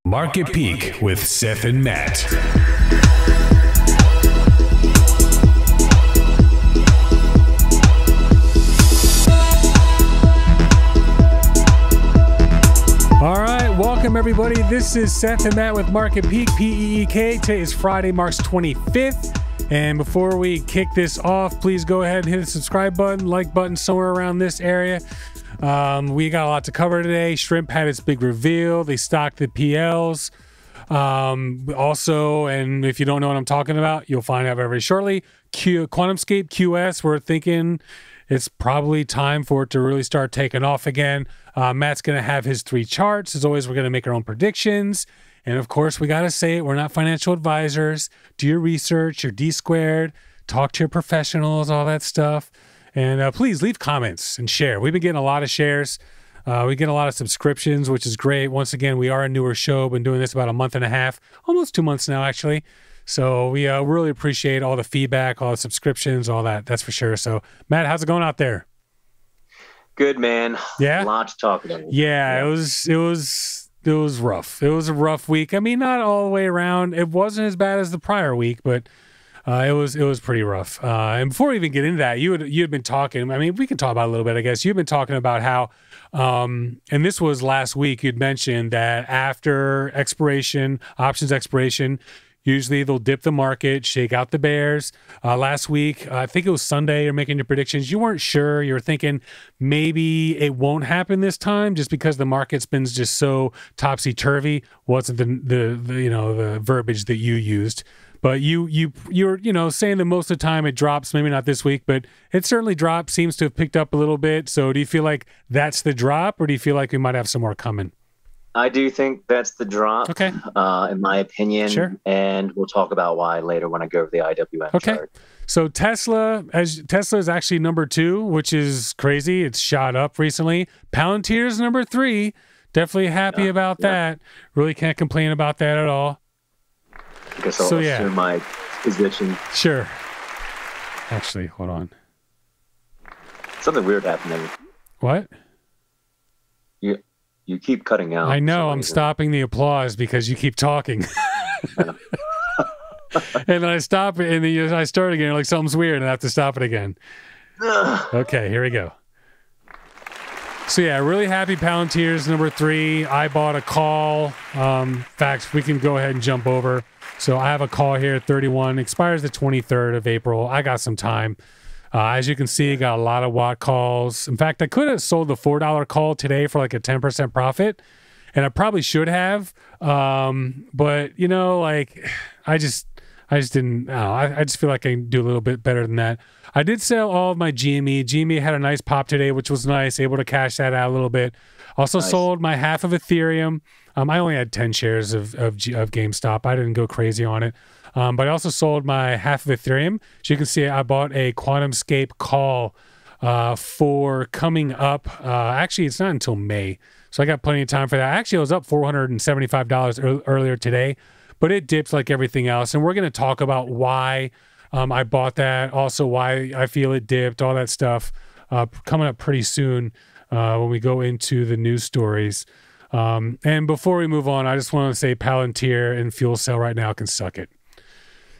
Market Peak with Seth and Matt. All right, welcome everybody. This is Seth and Matt with Market Peak, P-E-E-K. Today is Friday, March 25th. And before we kick this off, please go ahead and hit the subscribe button, like button somewhere around this area. We got a lot to cover today. Shrimp had its big reveal. They stocked the PLs. Also, and if you don't know what I'm talking about, you'll find out very shortly. QuantumScape QS, we're thinking it's probably time for it to really start taking off again. Matt's going to have his 3 charts. As always, we're going to make our own predictions. And of course, we got to say it, we're not financial advisors. Do your research, your D squared, talk to your professionals, all that stuff. And please leave comments and share. We've been getting a lot of shares. We get a lot of subscriptions, which is great. Once again, we are a newer show. Been doing this about a month and a half, almost 2 months now, actually. So we really appreciate all the feedback, all the subscriptions, all that. That's for sure. So Matt, how's it going out there? Good, man. Yeah. A lot to talk about. Yeah. It was rough. It was a rough week. I mean, not all the way around. It wasn't as bad as the prior week, but it was pretty rough. And before we even get into that, you had been talking. I mean, we can talk about it a little bit, I guess. You've been talking about how, and this was last week. You'd mentioned that after options expiration, usually they'll dip the market, shake out the bears. Last week, I think it was Sunday, you're making your predictions. You weren't sure. You were thinking maybe it won't happen this time just because the market's been just so topsy-turvy. Wasn't the verbiage that you used. But you're saying that most of the time it drops, maybe not this week, but it certainly dropped, seems to have picked up a little bit. So do you feel like that's the drop, or do you feel like we might have some more coming? I do think that's the drop, okay, in my opinion. Sure. And we'll talk about why later when I go over the IWM chart. So Tesla is actually number 2, which is crazy. It's shot up recently. Palantir is number 3. Definitely happy about that. Really can't complain about that at all. I guess I'll assume my position. Sure. Actually, hold on. Something weird happening. What? You keep cutting out. I know. I'm stopping the applause because you keep talking. And then I stop it, and then I start again. Like something's weird, and I have to stop it again. Okay, here we go. So yeah, really happy Palantir's number 3. I bought a call. In fact, we can go ahead and jump over. So I have a call here at 31, expires the 23rd of April. I got some time. As you can see, got a lot of watt calls. In fact, I could have sold the $4 call today for like a 10% profit, and I probably should have. But I just didn't. I just feel like I can do a little bit better than that. I did sell all of my GME. GME had a nice pop today, which was nice. Able to cash that out a little bit. Also sold my half of Ethereum. I only had 10 shares of GameStop. I didn't go crazy on it. But I also sold my half of Ethereum. As you can see, I bought a QuantumScape call for coming up. Actually, it's not until May. So I got plenty of time for that. Actually, it was up $475 earlier today, but it dipped like everything else. And we're going to talk about why I bought that, also why I feel it dipped, all that stuff coming up pretty soon when we go into the news stories. And before we move on, I just want to say Palantir and Fuel Cell right now can suck it.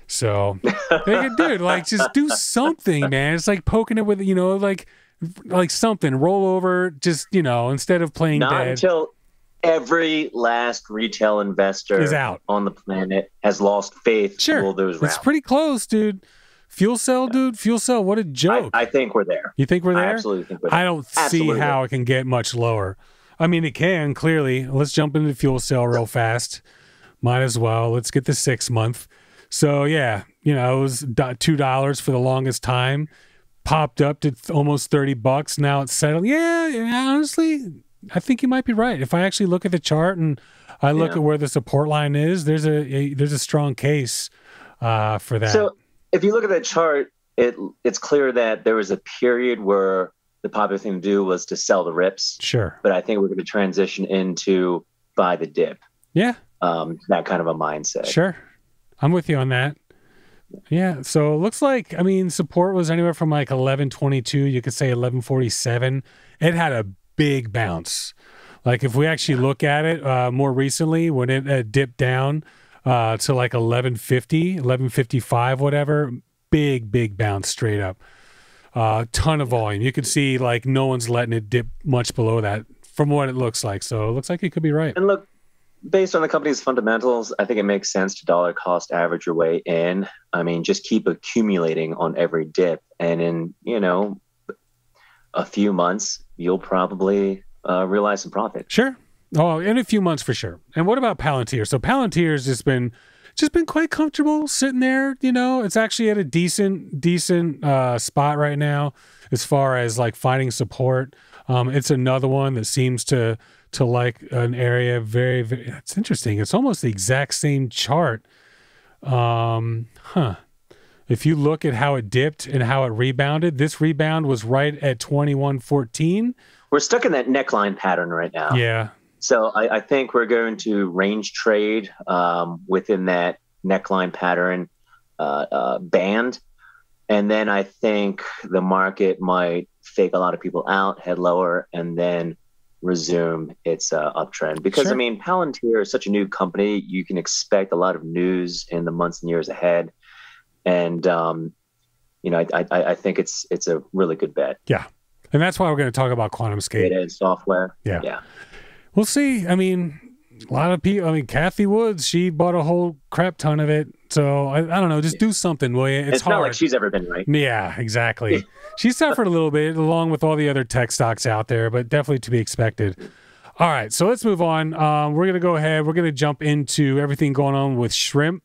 So, dude, like just do something, man. It's like poking it with, like something. Roll over, just, instead of playing Not dead. Until every last retail investor is out on the planet has lost faith. Sure, all those rounds. It's pretty close, dude. Fuel Cell, dude. Fuel Cell. What a joke. I think we're there. You think we're there? I absolutely think we're there. I don't see how it can get much lower. I mean, it can, clearly. Let's jump into Fuel Cell real fast. Might as well. Let's get the 6 month. So, yeah, it was $2 for the longest time. Popped up to almost $30. Now it's settled. Yeah, honestly, I think you might be right. If I actually look at the chart and I look at where the support line is, there's a strong case for that. So if you look at that chart, it's clear that there was a period where the popular thing to do was to sell the rips. Sure. But I think we're going to transition into buy the dip. Yeah. That kind of a mindset. Sure. I'm with you on that. Yeah. So it looks like, support was anywhere from like 1122. You could say 1147. It had a big bounce. Like if we actually look at it more recently, when it dipped down to like 1150, 1155, whatever, big bounce straight up. Ton of volume. You can see like no one's letting it dip much below that from what it looks like. So it looks like it could be right. And look, based on the company's fundamentals, I think it makes sense to dollar cost average your way in. I mean, just keep accumulating on every dip. And in, a few months, you'll probably realize some profit. Sure. Oh, in a few months for sure. And what about Palantir? So Palantir's just been quite comfortable sitting there. It's actually at a decent spot right now as far as like finding support. It's another one that seems to like an area very, very, it's interesting. It's almost the exact same chart. If you look at how it dipped and how it rebounded, this rebound was right at 2114. We're stuck in that neckline pattern right now. Yeah. So I think we're going to range trade within that neckline pattern band. And then I think the market might fake a lot of people out, head lower, and then resume its uptrend. Because, Sure. I mean, Palantir is such a new company. You can expect a lot of news in the months and years ahead. And, I think it's a really good bet. Yeah. And that's why we're going to talk about QuantumScape. Data and software. Yeah. We'll see. I mean, a lot of people, Kathy Woods, she bought a whole crap ton of it. So I don't know, just do something, will you? It's hard. Not like she's ever been right. Yeah, exactly. She suffered a little bit along with all the other tech stocks out there, but definitely to be expected. All right, so let's move on. We're going to go ahead. We're going to jump into everything going on with shrimp.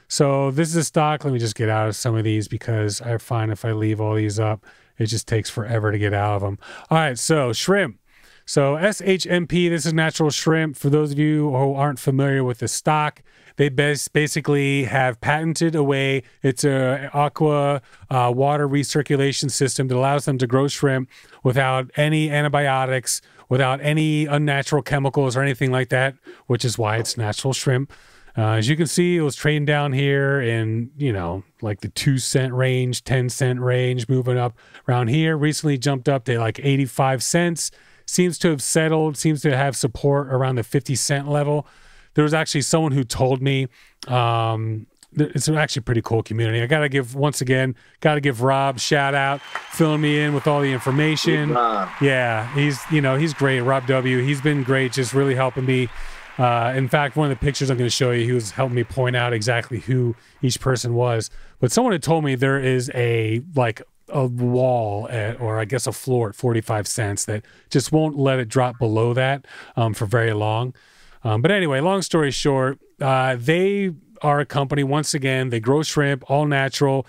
So this is a stock. Let me just get out of some of these because I find if I leave all these up, it just takes forever to get out of them. All right, so shrimp. So SHMP, this is natural shrimp. For those of you who aren't familiar with the stock, they basically have patented a way. It's a aqua water recirculation system that allows them to grow shrimp without any antibiotics, without any unnatural chemicals or anything like that, which is why it's natural shrimp. As you can see, it was trading down here in, like the 2-cent range, 10-cent range, moving up around here. Recently jumped up to like 85 cents. Seems to have settled, seems to have support around the 50-cent level. There was actually someone who told me, it's actually a pretty cool community. I got to give Rob a shout out, filling me in with all the information. Yeah, he's great. Rob W. He's been great, just really helping me. In fact, one of the pictures I'm going to show you, he was helping me point out exactly who each person was. But someone had told me there is a wall or I guess a floor at 45 cents that just won't let it drop below that for very long. But anyway, long story short, they are a company, once again, they grow shrimp, all natural,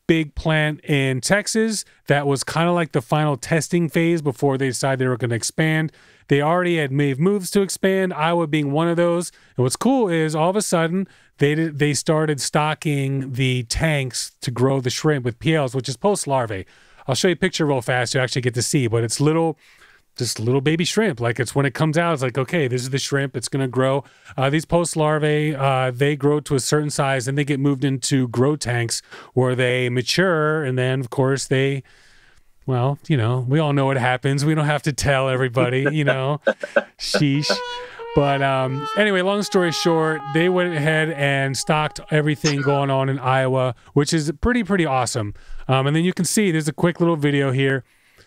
big plant in Texas that was kind of like the final testing phase before they decided they were going to expand. They already had made moves to expand, Iowa being one of those. And what's cool is all of a sudden they started stocking the tanks to grow the shrimp with PLs, which is post-larvae. I'll show you a picture real fast so you actually get to see, but it's just little baby shrimp. Like it's when it comes out, it's like, okay, this is the shrimp. It's going to grow. These post-larvae, they grow to a certain size and they get moved into grow tanks where they mature. And then, of course, we all know what happens. We don't have to tell everybody, sheesh. But anyway, long story short, they went ahead and stocked everything going on in Iowa, which is pretty awesome. And then you can see there's a quick little video here.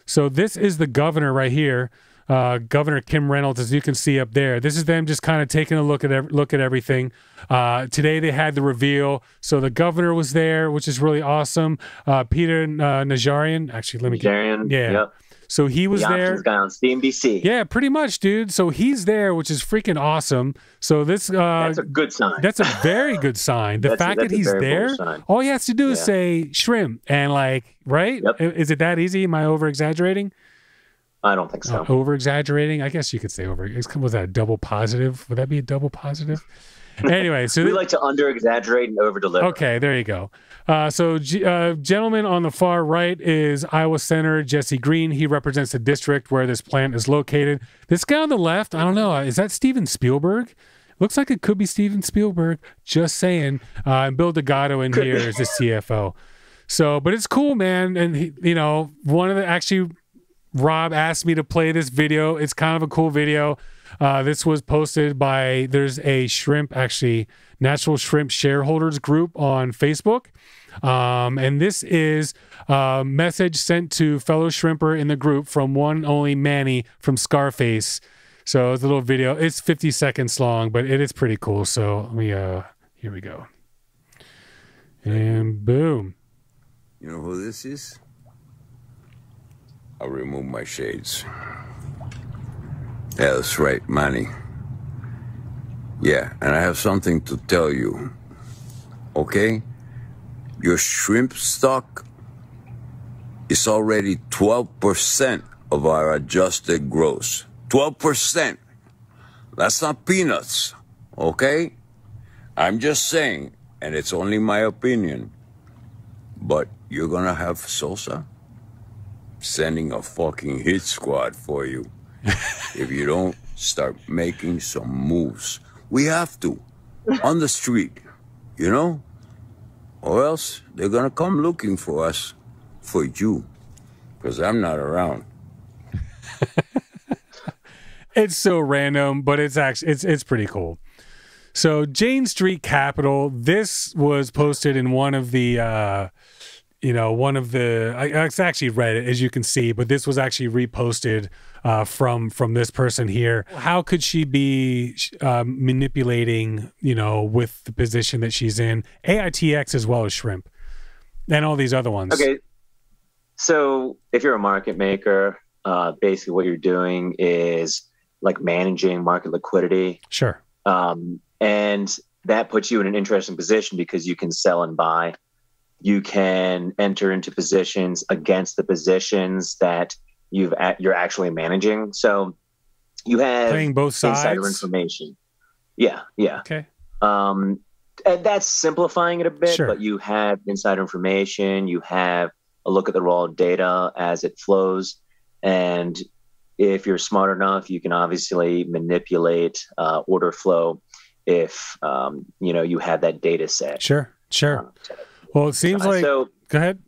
So this is the governor right here, Governor Kim Reynolds, as you can see up there. This is them just kind of taking a look at everything. Today they had the reveal. So the governor was there, which is really awesome. Peter Najarian, actually, let me get. Yeah. Yep. So he was there. The guy on CNBC. Yeah, pretty much, dude. So he's there, which is freaking awesome. So this that's a good sign. That's a very good sign. The fact that he's there, all he has to do is say shrimp and right? Yep. Is it that easy? Am I over exaggerating? I don't think so. Over exaggerating? I guess you could say over. Was that a double positive? Would that be a double positive? Anyway, so we like to under exaggerate and over deliver. Okay, there you go. So gentleman on the far right is Iowa Senator Jesse Green. He represents the district where this plant is located. This guy on the left, I don't know, is that Steven Spielberg? Looks like it could be Steven Spielberg. Just saying. And Bill D'Agato in here is the CFO. So, but it's cool, man. And Rob asked me to play this video. It's kind of a cool video. This was posted by, there's a shrimp, actually, Natural Shrimp Shareholders Group on Facebook. And this is a message sent to fellow shrimper in the group from one only Manny from Scarface. So it's a little video. It's 50 seconds long, but it is pretty cool. So let me, here we go. And boom. You know who this is? I'll remove my shades. Yeah, that's right, Manny. Yeah, and I have something to tell you. Okay? Your shrimp stock is already 12% of our adjusted gross. 12%. That's not peanuts, okay? I'm just saying, and it's only my opinion, but you're gonna have Sosa sending a fucking hit squad for you if you don't start making some moves. We have to, on the street, you know? Or else they're gonna come looking for us, for you, because I'm not around. It's so random, but it's actually, it's pretty cool. So Jane Street Capital, this was posted in one of the, I actually read it, as you can see, but this was actually reposted from this person here. How could she be manipulating, with the position that she's in, AITX as well as shrimp and all these other ones? Okay. So if you're a market maker, basically what you're doing is like managing market liquidity. Sure. And that puts you in an interesting position because you can sell and buy. You can enter into positions against the positions that you're actually managing. So you have playing both sides, insider information. Yeah. Okay. And that's simplifying it a bit, sure. But you have insider information. You have a look at the raw data as it flows, and if you're smart enough, you can obviously manipulate order flow if you have that data set. Sure. Well, it seems like. So, go ahead.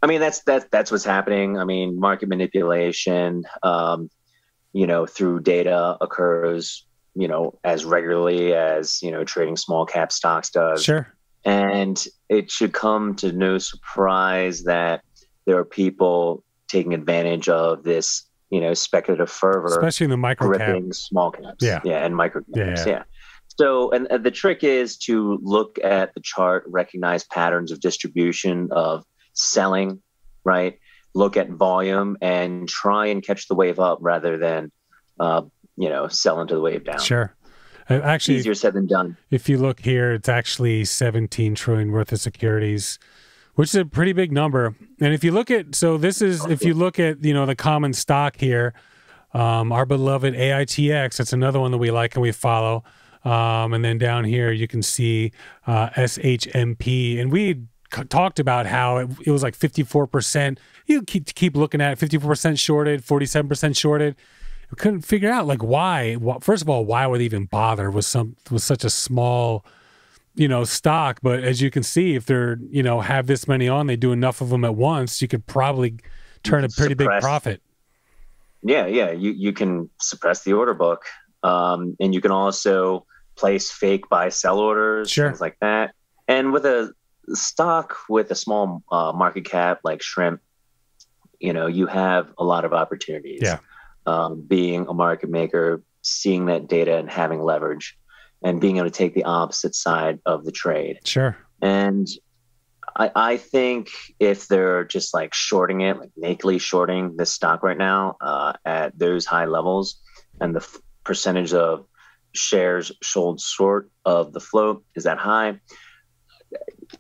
I mean, that's what's happening. I mean, market manipulation, through data occurs, as regularly as trading small cap stocks does. Sure. And it should come to no surprise that there are people taking advantage of this, speculative fervor, especially in the micro cap, small caps, yeah, and micro caps, yeah. So, and the trick is to look at the chart, recognize patterns of distribution of selling, right? Look at volume and try and catch the wave up rather than, sell into the wave down. Sure. Actually, easier said than done. If you look here, it's actually 17 trillion worth of securities, which is a pretty big number. And if you look at, if you look at, the common stock here, our beloved AITX, that's another one that we like and we follow. And then down here, you can see SHMP. And we talked about how it was like 54%. You keep looking at it, 54% shorted, 47% shorted. We couldn't figure out why. Well, first of all, why would they even bother with such a small, stock? But as you can see, if they're have this many on, they do enough of them at once, you could probably turn a pretty big profit. Yeah. You can suppress the order book, and you can also place fake buy sell orders, sure, things like that. And with a stock with a small market cap like shrimp, you have a lot of opportunities. Yeah. Being a market maker, seeing that data and having leverage and being able to take the opposite side of the trade. Sure. And I think if they're just shorting it, nakedly shorting this stock right now at those high levels, and the percentage of shares sold short of the float is that high,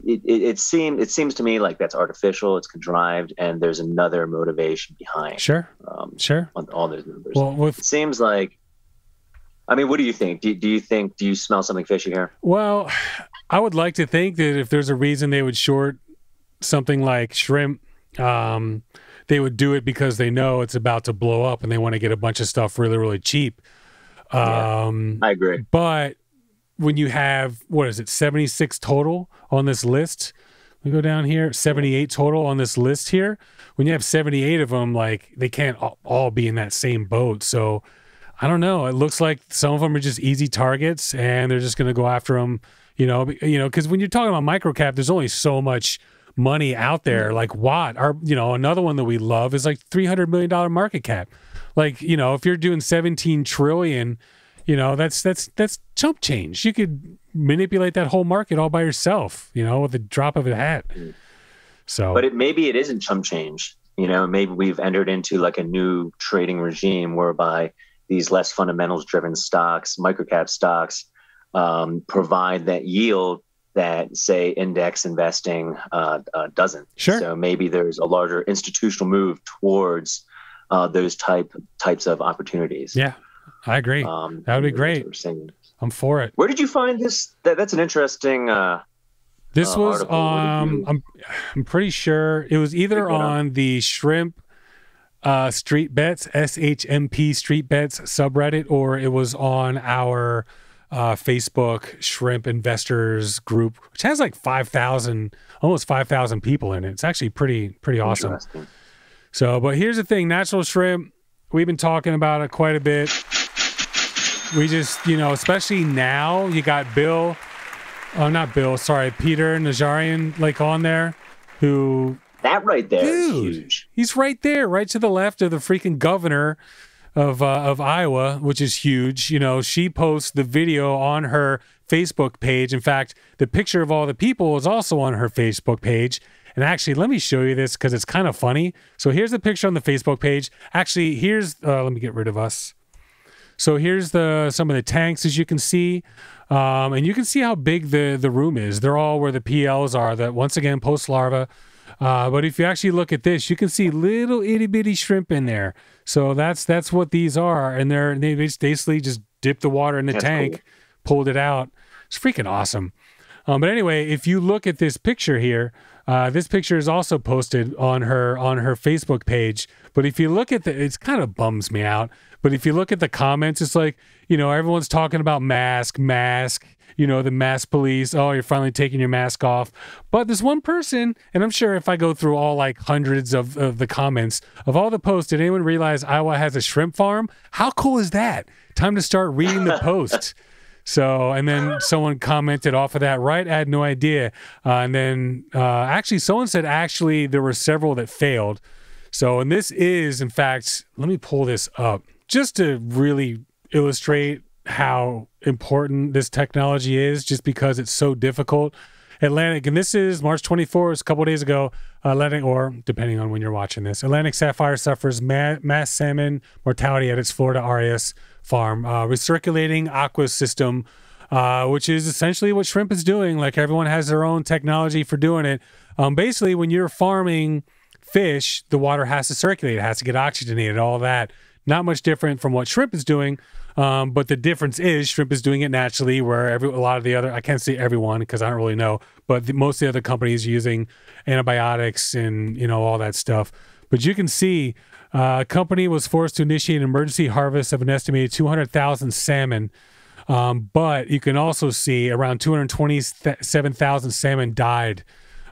it seems to me like that's artificial, it's contrived, and there's another motivation behind. Sure. On all those numbers. Well, it seems like. I mean, what do you think? Do you smell something fishy here? Well, I would like to think that if there's a reason they would short something like shrimp, they would do it because they know it's about to blow up and they want to get a bunch of stuff really, really cheap. I agree. But when you have, 76 total on this list, we go down here, 78 total on this list here. When you have 78 of them, they can't all be in that same boat. So I don't know. It looks like some of them are just easy targets, and they're just going to go after them. Because when you're talking about microcap, there's only so much money out there. Like Watt, another one that we love is like $300 million market cap. Like, if you're doing 17 trillion, that's chump change. You could manipulate that whole market all by yourself, with a drop of a hat. So, but maybe it isn't chump change. Maybe we've entered into like a new trading regime whereby these less fundamentals driven stocks, microcap stocks, provide that yield that, say, index investing doesn't. Sure. So maybe there's a larger institutional move towards those types of opportunities. Yeah, I agree. That would be great. I'm for it. Where did you find this? That's an interesting. This was I'm pretty sure it was either on the Shrimp Street Bets, SHMP Street Bets subreddit, or it was on our Facebook Shrimp Investors group, which has like almost 5,000 people in it. It's actually pretty awesome. So, but here's the thing, natural shrimp, we've been talking about it quite a bit. We just, especially now, you got Peter Najarian, like on there, who... That right there is huge. He's right there, right to the left of the freaking governor of Iowa, which is huge. She posts the video on her Facebook page. In fact, the picture of all the people is also on her Facebook page. And actually, let me show you this because it's kind of funny. So here's the picture on the Facebook page. Actually, let me get rid of us. So here's some of the tanks, as you can see. And you can see how big the room is. They're all where the PLs are, that once again, post-larva. But if you actually look at this, you can see little itty-bitty shrimp in there. So that's what these are. And they basically just dipped the water in the tank, cool. Pulled it out. It's freaking awesome. But anyway, if you look at this picture here, this picture is also posted on her Facebook page. But if you look at it kind of bums me out. But if you look at the comments, it's like, everyone's talking about mask, the mask police. Oh, you're finally taking your mask off. But there's one person, and I'm sure if I go through all like hundreds of the comments of all the posts, did anyone realize Iowa has a shrimp farm? How cool is that? Time to start reading the posts. So, and then someone commented off of that, right? I had no idea. And then actually someone said there were several that failed. So, and this is, in fact, let me pull this up just to really illustrate how important this technology is, just because it's so difficult. Atlantic, and this is March 24th, a couple of days ago, Atlantic, or depending on when you're watching this, Atlantic Sapphire suffers mass salmon mortality at its Florida Arias farm. Recirculating aqua system, which is essentially what shrimp is doing. Like, everyone has their own technology for doing it. Basically, when you're farming fish, the water has to circulate. It has to get oxygenated, all that. Not much different from what shrimp is doing. But the difference is shrimp is doing it naturally, where a lot of the other, I can't say everyone because I don't really know, but most of the other companies using antibiotics and, all that stuff. But you can see a company was forced to initiate an emergency harvest of an estimated 200,000 salmon. But you can also see around 227,000 salmon died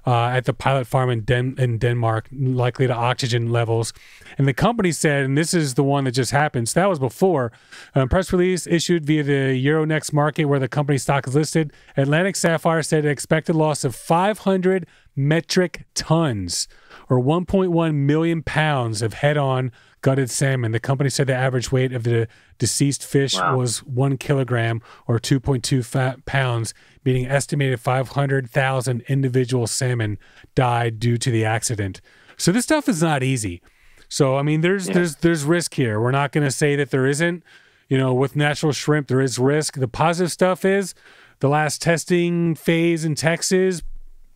at the pilot farm in Denmark, likely to oxygen levels. And the company said, and this is the one that just happened, so that was before, press release issued via the Euronext market where the company stock is listed. Atlantic Sapphire said an expected loss of 500 metric tons, or 1.1 million pounds of head-on gutted salmon. The company said the average weight of the deceased fish was 1 kilogram, or 2.2 pounds, meaning estimated 500,000 individual salmon died due to the accident. So this stuff is not easy. So, I mean, there's risk here. We're not going to say that there isn't. With natural shrimp, there is risk. The positive stuff is the last testing phase in Texas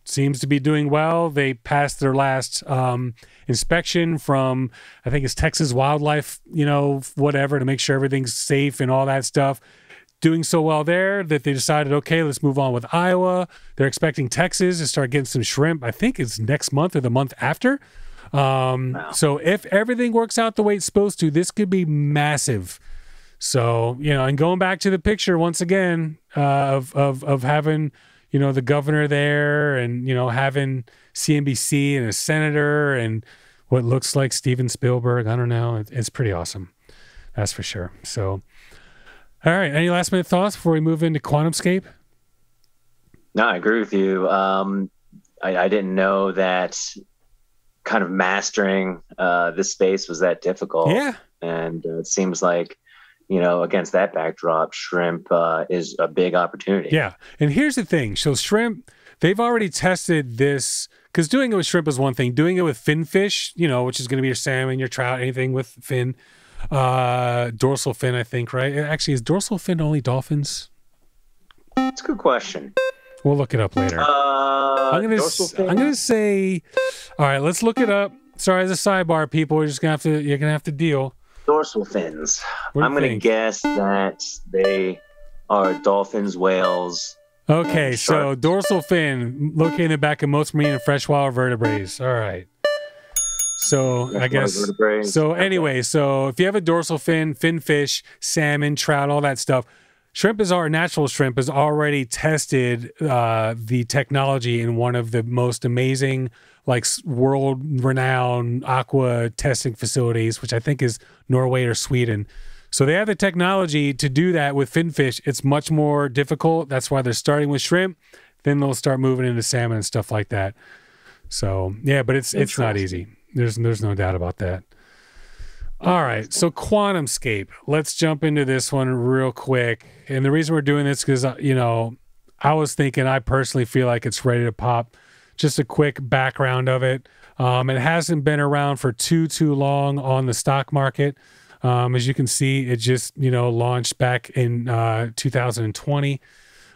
seems to be doing well. They passed their last inspection from, I think it's Texas Wildlife, whatever, to make sure everything's safe and all that stuff. Doing so well there that they decided, okay, let's move on with Iowa. They're expecting Texas to start getting some shrimp. I think it's next month or the month after. So if everything works out the way it's supposed to, this could be massive. So, and going back to the picture once again, of having, the governor there and, having CNBC and a senator and what looks like Steven Spielberg. I don't know. It's pretty awesome. That's for sure. So, all right. Any last minute thoughts before we move into QuantumScape? No, I agree with you. I didn't know that kind of mastering this space was that difficult. Yeah. And it seems like, against that backdrop, shrimp is a big opportunity. Yeah. And here's the thing. So shrimp, they've already tested this, because doing it with shrimp is one thing. Doing it with fin fish, which is going to be your salmon, your trout, anything with fin, dorsal fin, I think, right? Actually, is dorsal fin only dolphins? That's a good question. We'll look it up later. I'm gonna say, all right, let's look it up. Sorry, as a sidebar, people, you're gonna have to deal. Dorsal fins. I'm gonna guess that they are dolphins, whales. Okay, so dorsal fin located in the back of most marine and freshwater vertebrates. All right. So I guess so. Anyway, so if you have a dorsal fin, fish, salmon, trout, all that stuff. Natural shrimp has already tested the technology in one of the most amazing, like world-renowned aqua testing facilities, which I think is Norway or Sweden. So they have the technology to do that with finfish. It's much more difficult. That's why they're starting with shrimp. Then they'll start moving into salmon and stuff like that. So yeah, but it's not easy. There's no doubt about that. All right, so QuantumScape. Let's jump into this one real quick. And the reason we're doing this is because, I was thinking I personally feel like it's ready to pop. Just a quick background of it. It hasn't been around for too long on the stock market. As you can see, it just, launched back in 2020.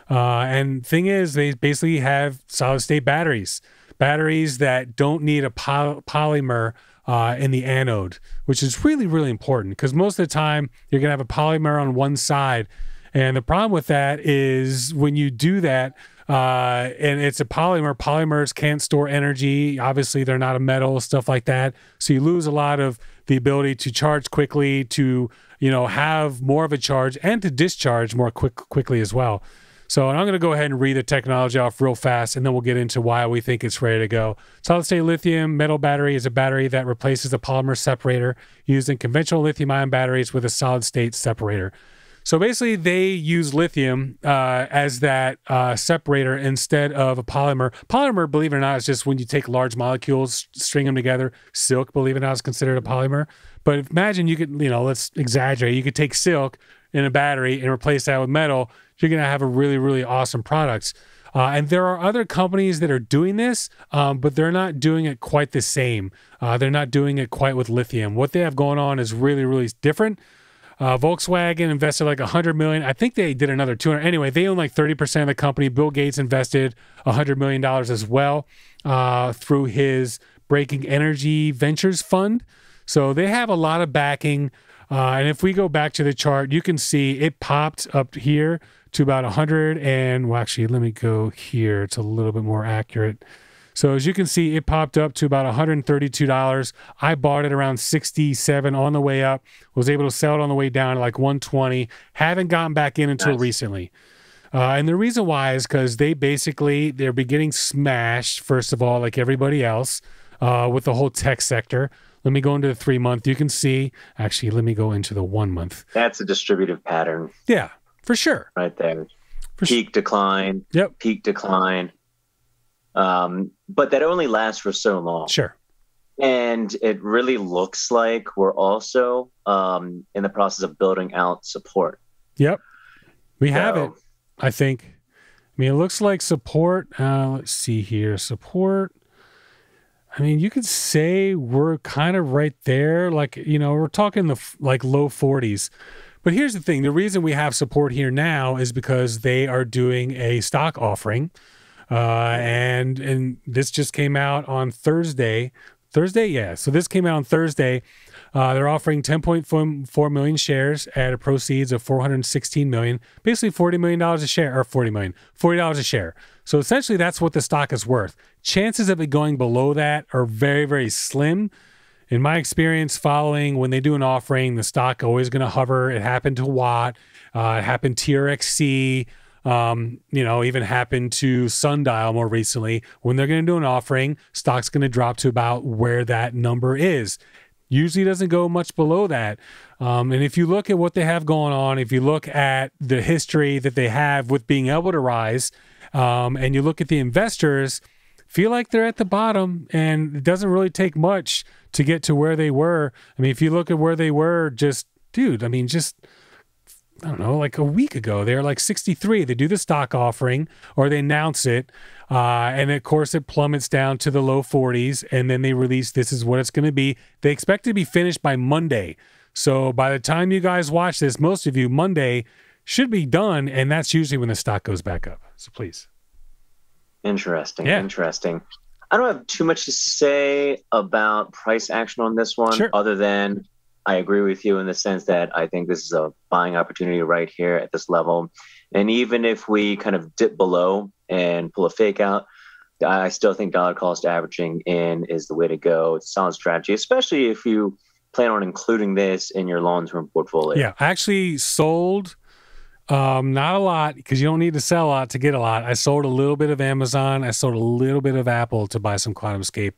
And thing is, they basically have solid-state batteries that don't need a polymer in the anode, which is really, really important because most of the time you're going to have a polymer on one side. And the problem with that is when you do that, and it's a polymer, polymers can't store energy. Obviously, they're not a metal, stuff like that. So you lose a lot of the ability to charge quickly, to, have more of a charge and to discharge more quickly as well. So I'm going to go ahead and read the technology off real fast, and then we'll get into why we think it's ready to go. Solid-state lithium metal battery is a battery that replaces the polymer separator used in conventional lithium-ion batteries with a solid-state separator. So basically, they use lithium as that separator instead of a polymer. Polymer, believe it or not, is just when you take large molecules, string them together. Silk, believe it or not, is considered a polymer. But imagine you could, let's exaggerate. You could take silk in a battery and replace that with metal. You're going to have a really, really awesome product. And there are other companies that are doing this, but they're not doing it quite the same. They're not doing it quite with lithium. What they have going on is really, really different. Volkswagen invested like $100 million. I think they did another 200. Anyway, they own like 30% of the company. Bill Gates invested $100 million as well through his Breaking Energy Ventures Fund. So they have a lot of backing. And if we go back to the chart, you can see it popped up here to about 100. And well, actually, let me go here. It's a little bit more accurate. So as you can see, it popped up to about $132. I bought it around 67 on the way up, was able to sell it on the way down to like 120. Haven't gotten back in until recently. And the reason why is because they're beginning smashed, first of all, like everybody else, with the whole tech sector. Let me go into the 3 month. You can see, actually, let me go into the 1 month. That's a distributive pattern. Yeah, for sure. Right there. Peak decline. Yep. Peak decline. But that only lasts for so long. Sure. And it really looks like we're also in the process of building out support. Yep. We have it, I think. I mean, it looks like support. Let's see here. Support. I mean, you could say we're kind of right there. Like, we're talking the low 40s. But here's the thing. The reason we have support here now is because they are doing a stock offering. And this just came out on Thursday. Yeah. So this came out on Thursday. They're offering 10.4 million shares at a proceeds of $416 million, basically $40 million a share, or $40 a share. So essentially that's what the stock is worth. Chances of it going below that are very, very slim. In my experience following, when they do an offering, the stock always going to hover. It happened to Watt. It happened TRXC. Even happened to Sundial more recently. When they're going to do an offering, stock's going to drop to about where that number is. Usually doesn't go much below that. And if you look at what they have going on, if you look at the history that they have with being able to rise, and you look at the investors, feel like they're at the bottom, and it doesn't really take much to get to where they were. I mean, if you look at where they were, I don't know, like a week ago, they're like 63. They do the stock offering or they announce it. And of course it plummets down to the low 40s, and then they release, this is what it's going to be. They expect to be finished by Monday. So by the time you guys watch this, most of you, Monday should be done. And that's usually when the stock goes back up. So please. Interesting. Yeah. Interesting. I don't have too much to say about price action on this one, Sure. other than I agree with you in the sense that I think this is a buying opportunity right here at this level. And even if we kind of dip below and pull a fake out, I still think dollar cost averaging in is the way to go. It's a solid strategy, especially if you plan on including this in your long-term portfolio. Yeah, I actually sold not a lot, because you don't need to sell a lot to get a lot. I sold a little bit of Amazon. I sold a little bit of Apple to buy some QuantumScape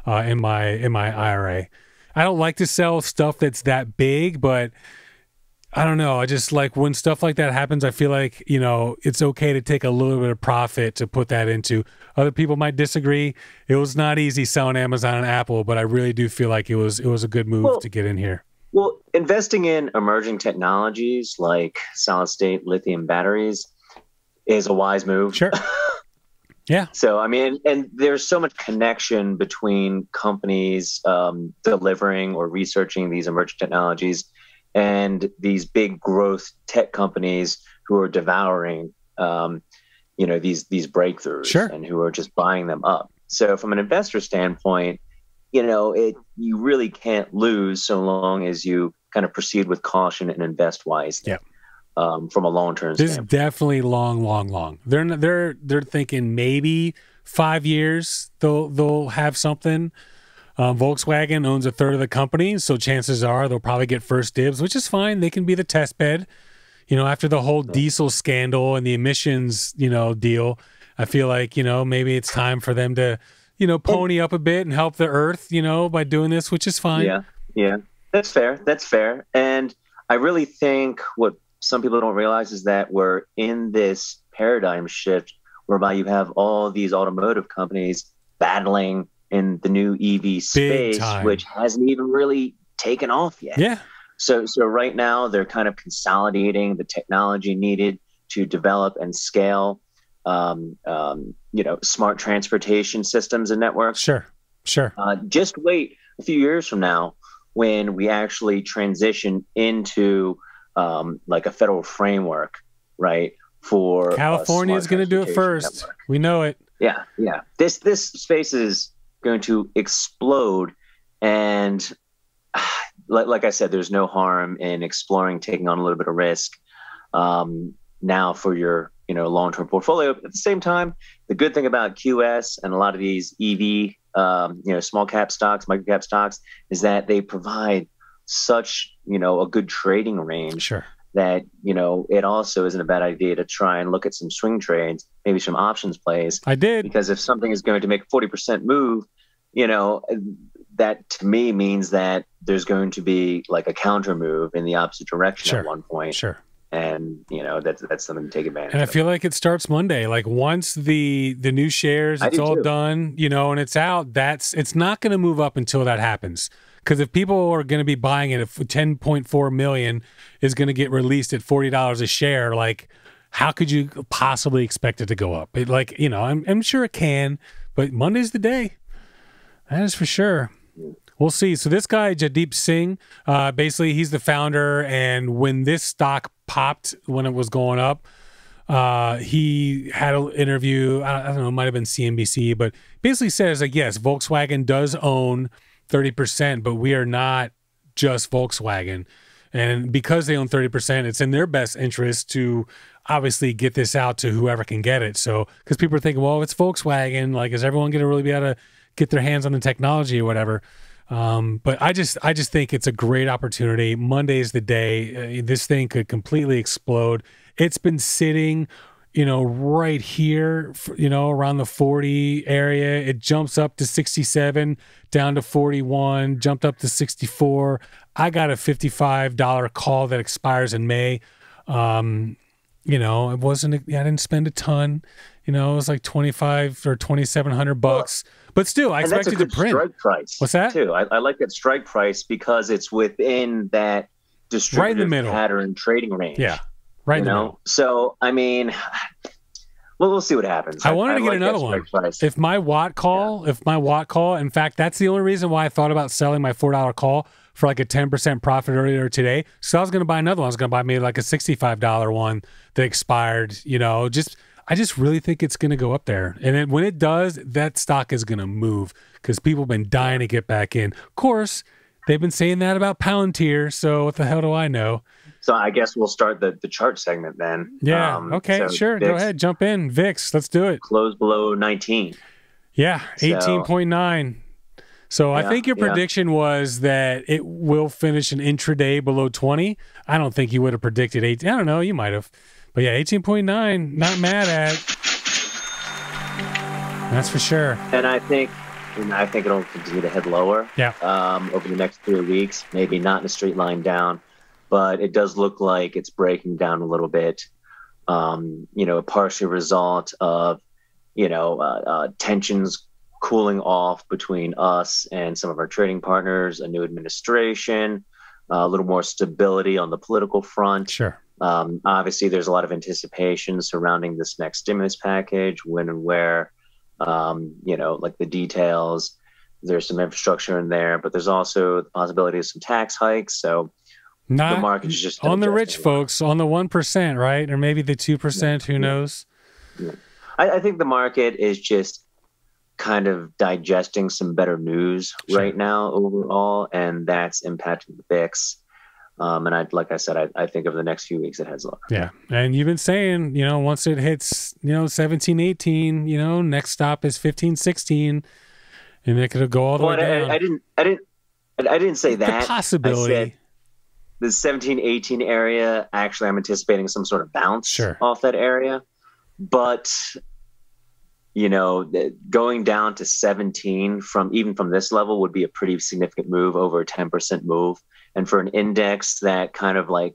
in my IRA. I don't like to sell stuff that's that big, but I don't know. I just like when stuff like that happens, I feel like, you know, it's okay to take a little bit of profit to put that into. Other people might disagree. It was not easy selling Amazon and Apple, but I really do feel like it was a good move to get in here. Well, investing in emerging technologies like solid state lithium batteries is a wise move. Sure. Yeah. So, I mean, and there's so much connection between companies delivering or researching these emerging technologies and these big growth tech companies who are devouring, these breakthroughs, sure, and who are just buying them up. So from an investor standpoint, you really can't lose so long as you kind of proceed with caution and invest wisely. Yeah. From a long-term this standpoint. is definitely long. They're thinking maybe 5 years they'll have something. Volkswagen owns a third of the company, so chances are they'll probably get first dibs, which is fine. They can be the test bed. After the whole diesel scandal and the emissions, deal, I feel like, maybe it's time for them to, pony up a bit and help the earth, by doing this, which is fine. Yeah. That's fair. And I really think what some people don't realize is that we're in this paradigm shift whereby you have all these automotive companies battling in the new EV space, which hasn't even really taken off yet. Yeah. So right now they're kind of consolidating the technology needed to develop and scale, smart transportation systems and networks. Sure. Just wait a few years from now when we actually transition into like a federal framework, right? For California is going to do it first. Network. We know it. Yeah. This space is going to explode, and like I said, there's no harm in exploring, taking on a little bit of risk now for your long-term portfolio. At the same time, the good thing about QS and a lot of these EV small cap stocks, micro cap stocks, is that they provide such a good trading range. Sure. That it also isn't a bad idea to try and look at some swing trades, maybe some options plays. I did, because if something is going to make a 40% move, that to me means that there's going to be like a counter move in the opposite direction at one point. Sure. And that's something to take advantage of. And I feel like it starts Monday. Like once the new shares, it's all done, and it's out, it's not going to move up until that happens. Because if people are going to be buying it, if 10.4 million is going to get released at $40 a share, like how could you possibly expect it to go up? I'm sure it can, but Monday's the day. That is for sure. We'll see. So this guy, Jagdeep Singh, basically he's the founder. And when this stock popped, when it was going up, he had an interview. I don't know, it might've been CNBC, but basically says like, yes, Volkswagen does own 30%, but we are not just Volkswagen. And because they own 30%, it's in their best interest to obviously get this out to whoever can get it. So, because people are thinking, well, it's Volkswagen, like, is everyone going to really be able to get their hands on the technology or whatever? But I just think it's a great opportunity. Monday is the day. This thing could completely explode. It's been sitting, right here, around the 40 area. It jumps up to 67, down to 41, jumped up to 64. I got a $55 call that expires in May. It wasn't, I didn't spend a ton, it was like 25 or 2,700 bucks, but still I expected to print. Strike price. What's that? Too. I like that strike price because it's within that distributive pattern trading range. Yeah. Right in the middle. So, I mean, we'll see what happens. I wanted to get another one. If my Watt call, in fact, that's the only reason why I thought about selling my $4 call for like a 10% profit earlier today. So I was going to buy another one. I was going to buy maybe like a $65 one that expired, I just really think it's going to go up there. And then when it does, that stock is going to move because people have been dying to get back in. Of course, they've been saying that about Palantir. So what the hell do I know? So I guess we'll start the chart segment then. Yeah. Okay. Sure. VIX, go ahead. Jump in. VIX. Let's do it. Close below 19. Yeah. 18.9. So I think your prediction was that it will finish an intraday below 20. I don't think you would have predicted 18. I don't know. You might have. But yeah, 18.9. Not mad at. That's for sure. And I think it'll continue to head lower. Yeah. Over the next 3 weeks. Maybe not in a straight line down. But it does look like it's breaking down a little bit, a partial result of, tensions cooling off between us and some of our trading partners, a new administration, a little more stability on the political front. Sure. Obviously, there's a lot of anticipation surrounding this next stimulus package, when and where, like the details. There's some infrastructure in there, but there's also the possibility of some tax hikes. So, the market is just on the rich folks, on the 1%, right? Or maybe the 2%, who knows? Yeah. I think the market is just kind of digesting some better news right now overall, and that's impacting the VIX. And like I said, I think over the next few weeks it heads lower. Yeah. And you've been saying, once it hits, 17, 18, next stop is 15, 16, and it could go all the way down. I didn't say that. The possibility. I said, the 17, 18 area, actually, I'm anticipating some sort of bounce off that area. But, going down to 17 from this level would be a pretty significant move, over a 10% move. And for an index that kind of like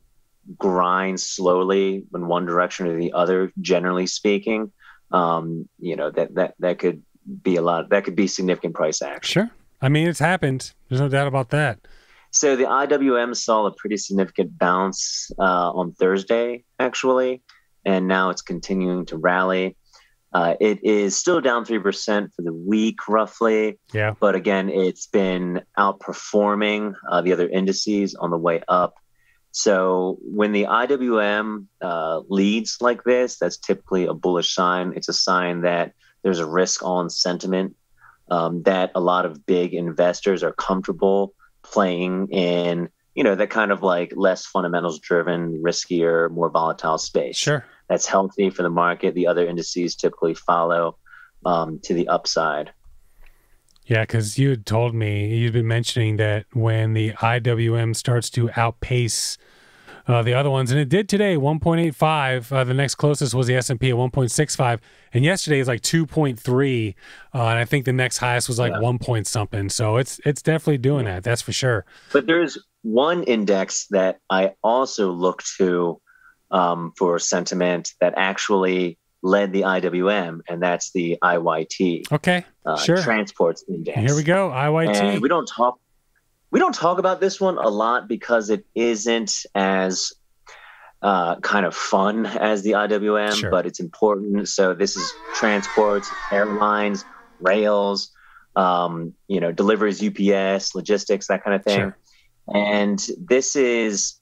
grinds slowly in one direction or the other, generally speaking, that could be that could be significant price action. Sure. I mean, it's happened. There's no doubt about that. So the IWM saw a pretty significant bounce on Thursday, actually, and now it's continuing to rally. It is still down 3% for the week, roughly. Yeah. But again, it's been outperforming the other indices on the way up. So when the IWM leads like this, that's typically a bullish sign. It's a sign that there's a risk on sentiment, that a lot of big investors are comfortable playing in, that kind of like less fundamentals driven, riskier, more volatile space. Sure. That's healthy for the market. The other indices typically follow to the upside. Yeah, because you had told me, you'd been mentioning that when the IWM starts to outpace the other ones, and it did today, 1.85. The next closest was the S&P at 1.65, and yesterday is like 2.3, and I think the next highest was like 1 point something. So it's definitely doing that. That's for sure. But there's one index that I also look to for sentiment that actually led the IWM, and that's the IYT. Okay, sure. Transports Index. Here we go, IYT. And we don't talk about this one a lot because it isn't as kind of fun as the IWM, but it's important. So this is transports, airlines, rails, deliveries, UPS, logistics, that kind of thing. Sure. And this is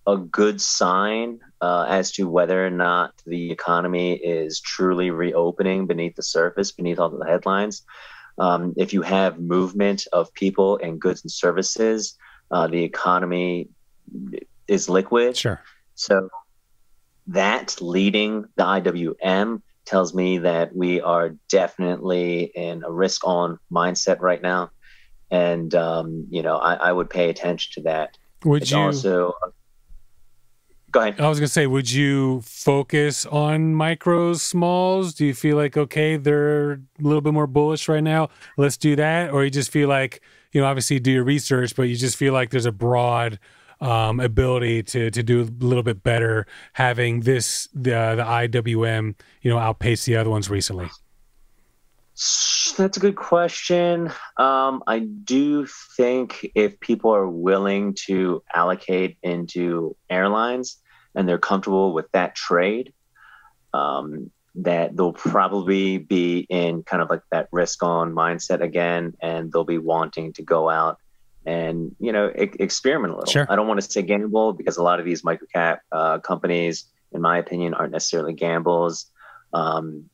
a good sign as to whether or not the economy is truly reopening beneath the surface, beneath all the headlines. If you have movement of people and goods and services, the economy is liquid. Sure. So that leading the IWM tells me that we are definitely in a risk-on mindset right now. And, I would pay attention to that. Would you... Also, Go ahead. I was gonna say, would you focus on micros, smalls? Do you feel like, okay, they're a little bit more bullish right now, let's do that? Or you just feel like, obviously do your research, but you just feel like there's a broad ability to do a little bit better having the IWM, outpace the other ones recently? That's a good question. I do think if people are willing to allocate into airlines and they're comfortable with that trade, that they'll probably be in kind of like that risk on mindset again, and they'll be wanting to go out and, experiment a little. Sure. I don't want to say gamble, because a lot of these microcap companies, in my opinion, aren't necessarily gambles.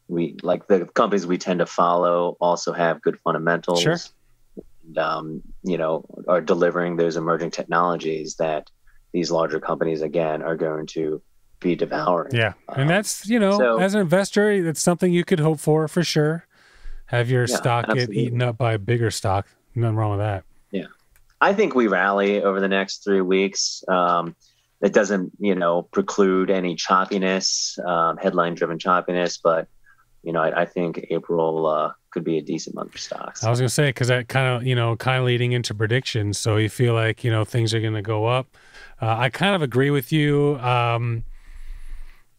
We like the companies we tend to follow also have good fundamentals. Sure. And, are delivering those emerging technologies that these larger companies, again, are going to be devouring. Yeah. And that's, as an investor, that's something you could hope for sure. Have your stock absolutely. get eaten up by a bigger stock. Nothing wrong with that. Yeah. I think we rally over the next 3 weeks. That doesn't, preclude any choppiness, headline-driven choppiness, but I think April could be a decent month for stocks. I was gonna say, because that kind of leading into predictions. So you feel like things are gonna go up. I kind of agree with you.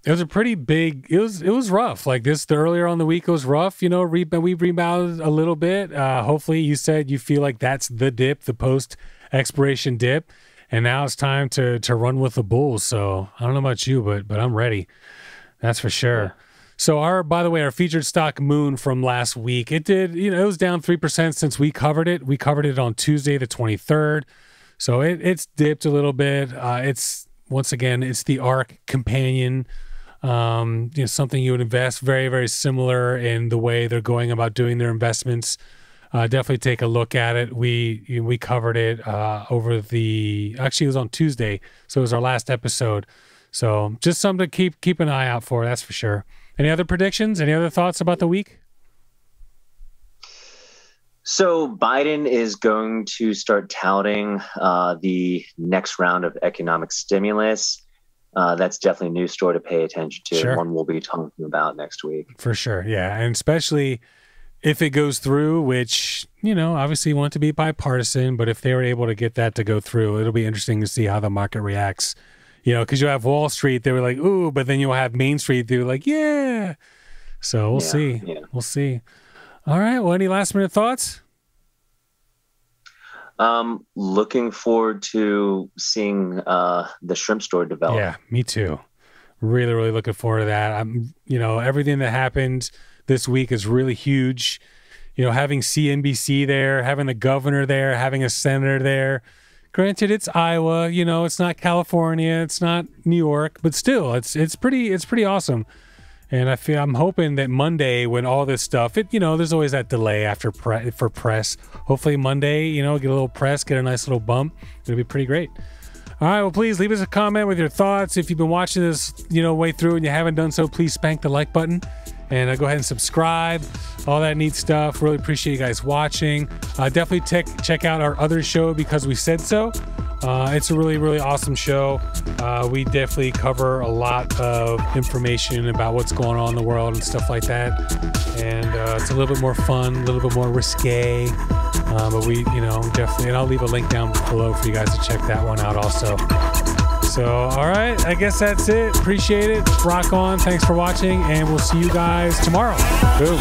It was a pretty big. It was rough. Like this, the earlier on the week, it was rough. We rebounded a little bit. Hopefully, you said you feel like that's the dip, the post expiration dip. And now it's time to run with the bulls. So I don't know about you, but I'm ready. That's for sure. Yeah. So by the way, our featured stock Moon from last week, it did, it was down 3% since we covered it. We covered it on Tuesday, the 23rd. So it's dipped a little bit. It's the ARC companion, something you would invest, very, very similar in the way they're going about doing their investments. Definitely take a look at it. We covered it actually it was on Tuesday, so it was our last episode. So just something to keep an eye out for, that's for sure. Any other predictions? Any other thoughts about the week? So Biden is going to start touting the next round of economic stimulus. That's definitely a news story to pay attention to. Sure. One we'll be talking about next week. For sure, yeah. And especially if it goes through, which, obviously you want it to be bipartisan, but if they were able to get that to go through, it'll be interesting to see how the market reacts. Because you have Wall Street, they were like, ooh, but then you'll have Main Street, they were like, yeah. So we'll see. Yeah. We'll see. All right. Well, any last minute thoughts? Looking forward to seeing the shrimp store develop. Yeah, me too. Really, really looking forward to that. Everything that happened this week is really huge. Having CNBC there, having the governor there, having a senator there. Granted, it's Iowa. It's not California, it's not New York, but still, it's pretty awesome. And I'm hoping that Monday, when all this stuff, there's always that delay after for press. Hopefully Monday, get a little press, get a nice little bump. It'll be pretty great. All right, well, please leave us a comment with your thoughts. If you've been watching this, way through and you haven't done so, please spank the like button and go ahead and subscribe. All that neat stuff. Really appreciate you guys watching. Definitely check out our other show, Because We Said So. It's a really, really awesome show. We definitely cover a lot of information about what's going on in the world and stuff like that. And it's a little bit more fun, a little bit more risque. But we, definitely, and I'll leave a link down below for you guys to check that one out also. So, all right, I guess that's it. Appreciate it. Rock on. Thanks for watching, and we'll see you guys tomorrow. Boom.